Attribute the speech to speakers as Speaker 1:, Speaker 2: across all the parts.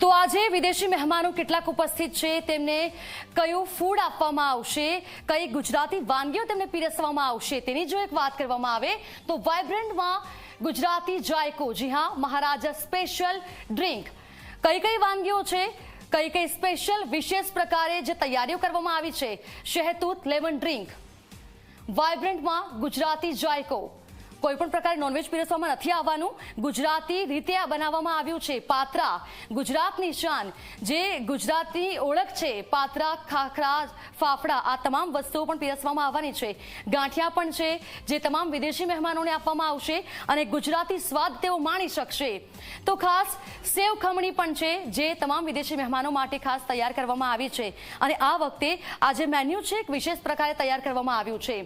Speaker 1: તો આજે વિદેશી મહેમાનો કેટલાક ઉપસ્થિત છે, તેમને કયું ફૂડ આપવામાં આવશે, કઈ ગુજરાતી વાનગીઓ તેમને પીરસવામાં આવશે તેની જો એક વાત કરવામાં આવે તો વાઇબ્રન્ટમાં ગુજરાતી જાયકો, જી હા, મહારાજા સ્પેશિયલ ડ્રિંક, કઈ વાનગીઓ છે, કઈ સ્પેશિયલ વિશેષ પ્રકારે જે તૈયારીઓ કરવામાં આવી છે, શહેતૂત લેમન ડ્રિંક, વાઇબ્રન્ટમાં ગુજરાતી જાયકો, કોઈ પણ પ્રકારે નોનવેજ પીરસવામાં નથી આવવાનું, ગુજરાતી રીતે આ બનાવવામાં આવ્યું છે. પાત્રા, ગુજરાતની શાન, જે ગુજરાતની ઓળખ છે, પાત્રા, ખાખરા, ફાફડા, આ તમામ વસ્તુઓ પણ પીરસવામાં આવવાની છે. ગાંઠિયા પણ છે, જે તમામ વિદેશી મહેમાનોને આપવામાં આવશે અને ગુજરાતી સ્વાદ તેઓ માણી શકશે. તો ખાસ સેવ ખમણી પણ છે, જે તમામ વિદેશી મહેમાનો માટે ખાસ તૈયાર કરવામાં આવી છે અને આ વખતે આ જે મેન્યુ છે એક વિશેષ પ્રકારે તૈયાર કરવામાં આવ્યું છે.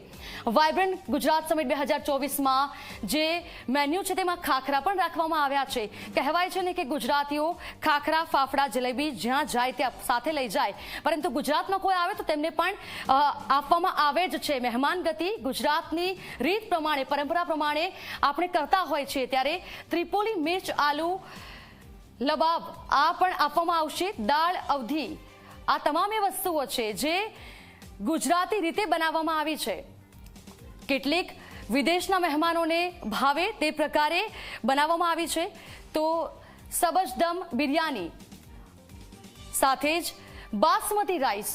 Speaker 1: વાઇબ્રન્ટ ગુજરાત સમિટ 2024માં જે મેન્યુ છે તેમાં ખાખરા પણ રાખવામાં આવ્યા છે. કહેવાય છે ને કે ગુજરાતીઓ ખાખરા, ફાફડા, જલેબી જ્યાં જાય ત્યાં સાથે લઈ જાય, પરંતુ ગુજરાતમાં કોઈ આવે તો તેમને પણ આપવામાં આવે જ છે. મહેમાન ગતિ ગુજરાતની રીત પ્રમાણે, પરંપરા પ્રમાણે આપણે કરતા હોય છે. ત્યારે ત્રિપોલી મિર્ચ આલુ લબાબ આ પણ આપવામાં આવશે. દાળ અવધી, આ તમામ એ વસ્તુઓ છે જે ગુજરાતી રીતે બનાવવામાં આવી છે. કેટલીક વિદેશના મહેમાનોને ભાવે તે પ્રકારે બનાવવામાં આવી છે. તો સબજદમ બિરયાની સાથે જ બાસમતી રાઈસ,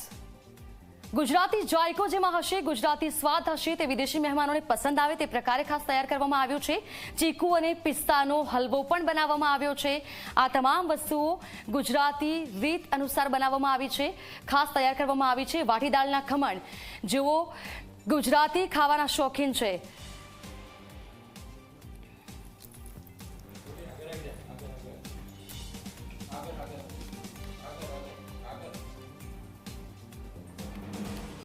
Speaker 1: ગુજરાતી જાયકો જેમાં હશે, ગુજરાતી સ્વાદ હશે, તે વિદેશી મહેમાનોને પસંદ આવે તે પ્રકારે ખાસ તૈયાર કરવામાં આવ્યું છે. ચીકુ અને પિસ્તાનો હલવો પણ બનાવવામાં આવ્યો છે. આ તમામ વસ્તુઓ ગુજરાતી રીત અનુસાર બનાવવામાં આવી છે, ખાસ તૈયાર કરવામાં આવી છે. વાટી દાળના ખમણ, જેઓ ગુજરાતી ખાવાના શોખીન છે,